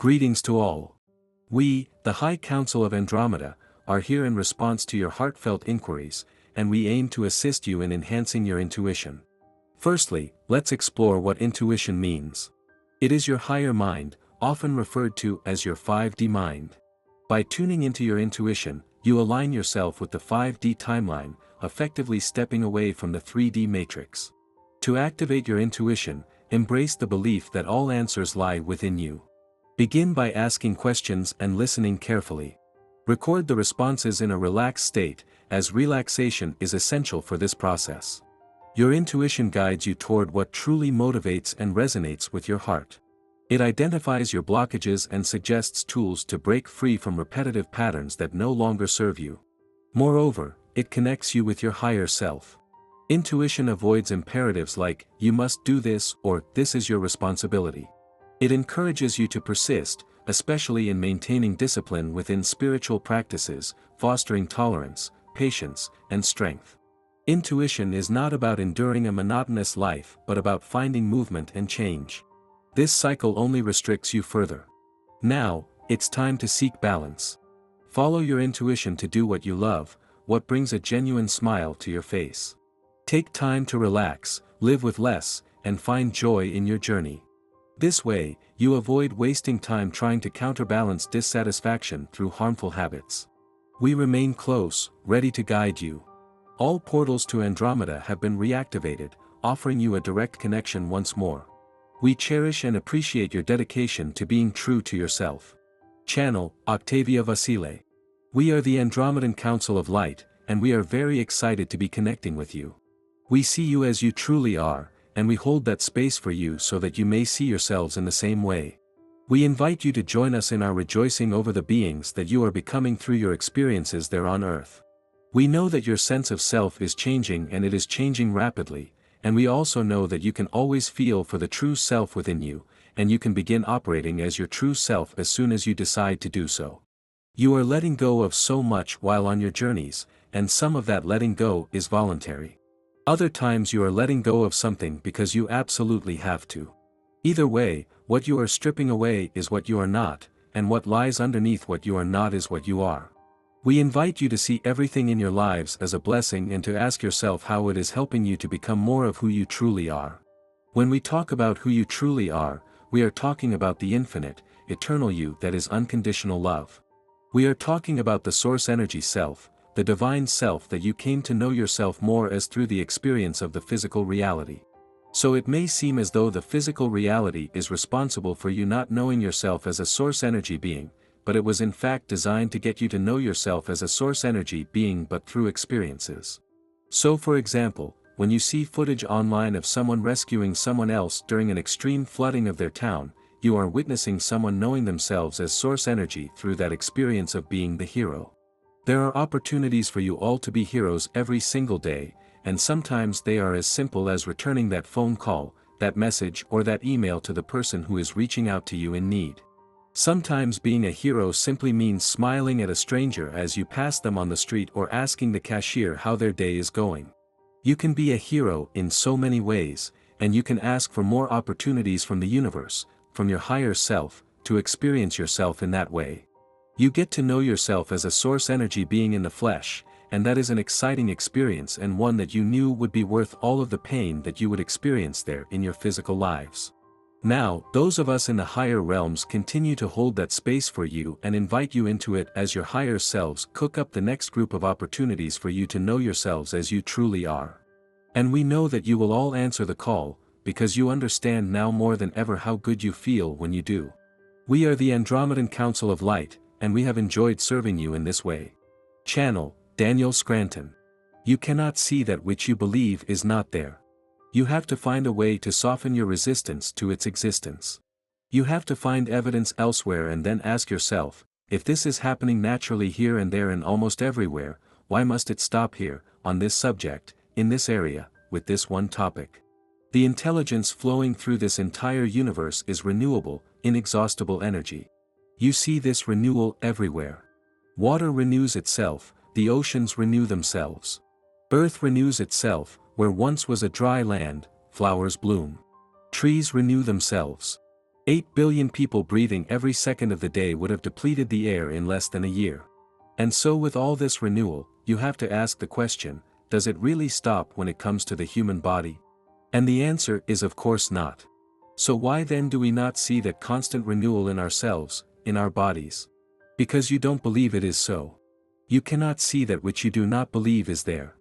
Greetings to all. We, the High Council of Andromeda, are here in response to your heartfelt inquiries, and we aim to assist you in enhancing your intuition. Firstly, let's explore what intuition means. It is your higher mind, often referred to as your 5D mind. By tuning into your intuition, you align yourself with the 5D timeline, effectively stepping away from the 3D matrix. To activate your intuition, embrace the belief that all answers lie within you. Begin by asking questions and listening carefully. Record the responses in a relaxed state, as relaxation is essential for this process. Your intuition guides you toward what truly motivates and resonates with your heart. It identifies your blockages and suggests tools to break free from repetitive patterns that no longer serve you. Moreover, it connects you with your higher self. Intuition avoids imperatives like, "you must do this" or "this is your responsibility." It encourages you to persist, especially in maintaining discipline within spiritual practices, fostering tolerance, patience, and strength. Intuition is not about enduring a monotonous life but about finding movement and change. This cycle only restricts you further. Now, it's time to seek balance. Follow your intuition to do what you love, what brings a genuine smile to your face. Take time to relax, live with less, and find joy in your journey. This way, you avoid wasting time trying to counterbalance dissatisfaction through harmful habits. We remain close, ready to guide you. All portals to Andromeda have been reactivated, offering you a direct connection once more. We cherish and appreciate your dedication to being true to yourself. Channel, 𝐂𝐡𝐬𝐬𝐬𝐿. We are the Andromedan Council of Light, and we are very excited to be connecting with you. We see you as you truly are, and we hold that space for you so that you may see yourselves in the same way. We invite you to join us in our rejoicing over the beings that you are becoming through your experiences there on Earth. We know that your sense of self is changing, and it is changing rapidly, and we also know that you can always feel for the true self within you, and you can begin operating as your true self as soon as you decide to do so. You are letting go of so much while on your journeys, and some of that letting go is voluntary. Other times you are letting go of something because you absolutely have to. Either way, what you are stripping away is what you are not, and what lies underneath what you are not is what you are. We invite you to see everything in your lives as a blessing and to ask yourself how it is helping you to become more of who you truly are. When we talk about who you truly are, we are talking about the infinite, eternal you that is unconditional love. We are talking about the source energy self, the divine self that you came to know yourself more as through the experience of the physical reality. So it may seem as though the physical reality is responsible for you not knowing yourself as a source energy being, but it was in fact designed to get you to know yourself as a source energy being but through experiences. So for example, when you see footage online of someone rescuing someone else during an extreme flooding of their town, you are witnessing someone knowing themselves as source energy through that experience of being the hero. There are opportunities for you all to be heroes every single day, and sometimes they are as simple as returning that phone call, that message, or that email to the person who is reaching out to you in need. Sometimes being a hero simply means smiling at a stranger as you pass them on the street or asking the cashier how their day is going. You can be a hero in so many ways, and you can ask for more opportunities from the universe, from your higher self, to experience yourself in that way. You get to know yourself as a source energy being in the flesh, and that is an exciting experience and one that you knew would be worth all of the pain that you would experience there in your physical lives. Now, those of us in the higher realms continue to hold that space for you and invite you into it as your higher selves cook up the next group of opportunities for you to know yourselves as you truly are. And we know that you will all answer the call, because you understand now more than ever how good you feel when you do. We are the Andromedan Council of Light, and we have enjoyed serving you in this way. Channel, Daniel Scranton. You cannot see that which you believe is not there. You have to find a way to soften your resistance to its existence. You have to find evidence elsewhere and then ask yourself, if this is happening naturally here and there and almost everywhere, why must it stop here, on this subject, in this area, with this one topic? The intelligence flowing through this entire universe is renewable, inexhaustible energy. You see this renewal everywhere. Water renews itself, the oceans renew themselves. Earth renews itself, where once was a dry land, flowers bloom. Trees renew themselves. 8 billion people breathing every second of the day would have depleted the air in less than a year. And so with all this renewal, you have to ask the question, does it really stop when it comes to the human body? And the answer is of course not. So why then do we not see that constant renewal in ourselves, in our bodies? Because you don't believe it is so. You cannot see that which you do not believe is there.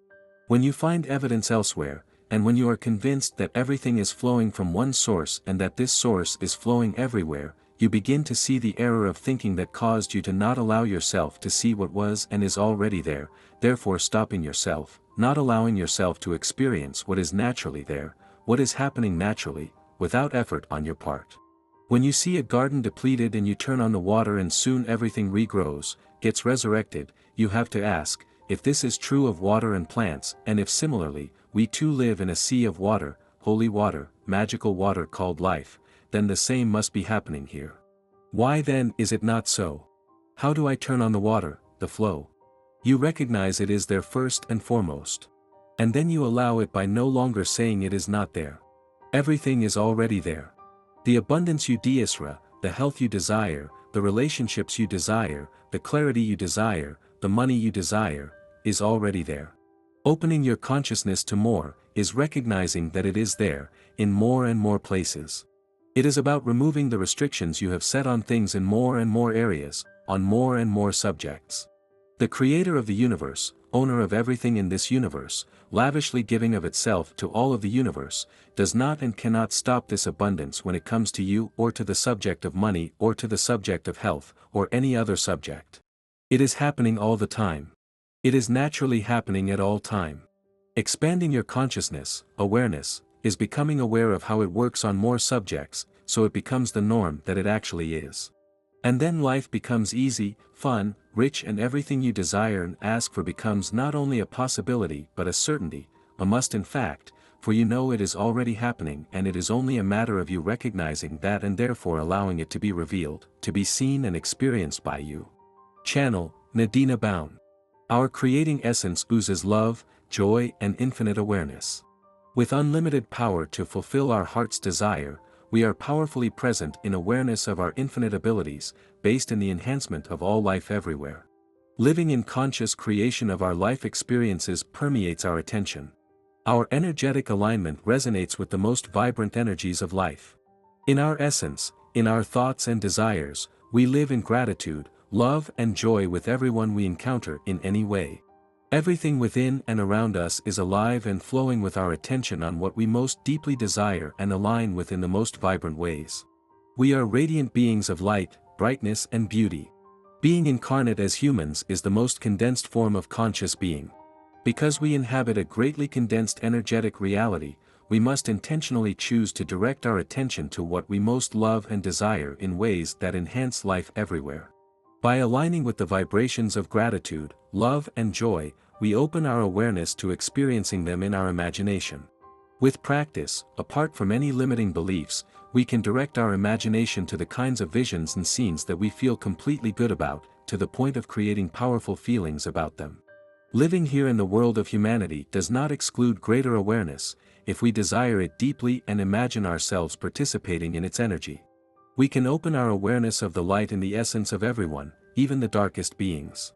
When you find evidence elsewhere, and when you are convinced that everything is flowing from one source and that this source is flowing everywhere, you begin to see the error of thinking that caused you to not allow yourself to see what was and is already there, therefore stopping yourself, not allowing yourself to experience what is naturally there, what is happening naturally, without effort on your part. When you see a garden depleted and you turn on the water and soon everything regrows, gets resurrected, you have to ask, if this is true of water and plants, and if similarly, we too live in a sea of water, holy water, magical water called life, then the same must be happening here. Why then is it not so? How do I turn on the water, the flow? You recognize it is there first and foremost. And then you allow it by no longer saying it is not there. Everything is already there. The abundance you desire, the health you desire, the relationships you desire, the clarity you desire, the money you desire, is already there. Opening your consciousness to more, is recognizing that it is there, in more and more places. It is about removing the restrictions you have set on things in more and more areas, on more and more subjects. The creator of the universe, owner of everything in this universe, lavishly giving of itself to all of the universe, does not and cannot stop this abundance when it comes to you or to the subject of money or to the subject of health, or any other subject. It is happening all the time. It is naturally happening at all time. Expanding your consciousness, awareness, is becoming aware of how it works on more subjects, so it becomes the norm that it actually is. And then life becomes easy, fun, rich, and everything you desire and ask for becomes not only a possibility but a certainty, a must in fact, for you know it is already happening and it is only a matter of you recognizing that and therefore allowing it to be revealed, to be seen and experienced by you. Channel, Nadina Baun. Our creating essence oozes love, joy, and infinite awareness. With unlimited power to fulfill our heart's desire, we are powerfully present in awareness of our infinite abilities, based in the enhancement of all life everywhere. Living in conscious creation of our life experiences permeates our attention. Our energetic alignment resonates with the most vibrant energies of life. In our essence, in our thoughts and desires, we live in gratitude, love and joy with everyone we encounter in any way. Everything within and around us is alive and flowing with our attention on what we most deeply desire and align with in the most vibrant ways. We are radiant beings of light, brightness and beauty. Being incarnate as humans is the most condensed form of conscious being. Because we inhabit a greatly condensed energetic reality, we must intentionally choose to direct our attention to what we most love and desire in ways that enhance life everywhere. By aligning with the vibrations of gratitude, love and joy, we open our awareness to experiencing them in our imagination. With practice, apart from any limiting beliefs, we can direct our imagination to the kinds of visions and scenes that we feel completely good about, to the point of creating powerful feelings about them. Living here in the world of humanity does not exclude greater awareness, if we desire it deeply and imagine ourselves participating in its energy. We can open our awareness of the light in the essence of everyone, even the darkest beings.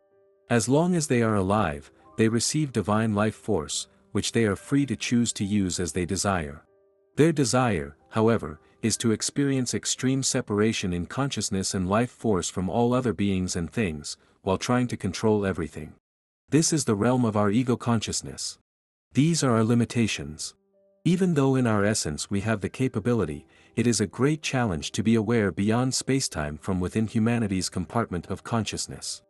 As long as they are alive, they receive divine life force, which they are free to choose to use as they desire. Their desire, however, is to experience extreme separation in consciousness and life force from all other beings and things, while trying to control everything. This is the realm of our ego consciousness. These are our limitations. Even though in our essence we have the capability, it is a great challenge to be aware beyond spacetime from within humanity's compartment of consciousness.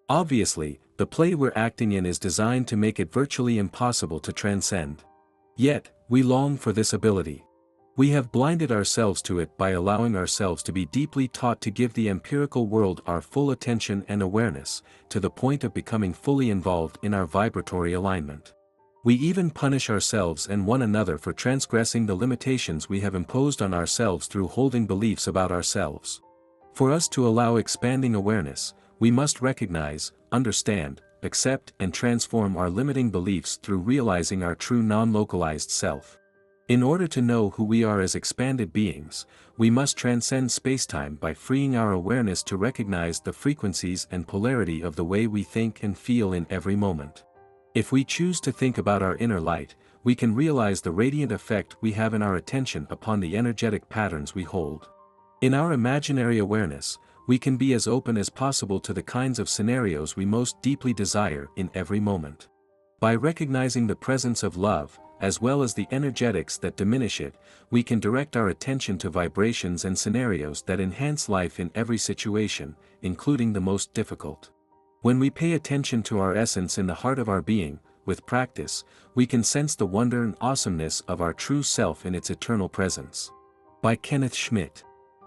Obviously, the play we're acting in is designed to make it virtually impossible to transcend. Yet, we long for this ability. We have blinded ourselves to it by allowing ourselves to be deeply taught to give the empirical world our full attention and awareness, to the point of becoming fully involved in our vibratory alignment. We even punish ourselves and one another for transgressing the limitations we have imposed on ourselves through holding beliefs about ourselves. For us to allow expanding awareness, we must recognize, understand, accept and transform our limiting beliefs through realizing our true non-localized self. In order to know who we are as expanded beings, we must transcend spacetime by freeing our awareness to recognize the frequencies and polarity of the way we think and feel in every moment. If we choose to think about our inner light, we can realize the radiant effect we have in our attention upon the energetic patterns we hold. In our imaginary awareness, we can be as open as possible to the kinds of scenarios we most deeply desire in every moment. By recognizing the presence of love, as well as the energetics that diminish it, we can direct our attention to vibrations and scenarios that enhance life in every situation, including the most difficult. When we pay attention to our essence in the heart of our being, with practice, we can sense the wonder and awesomeness of our true self in its eternal presence. By Kenneth Schmidt.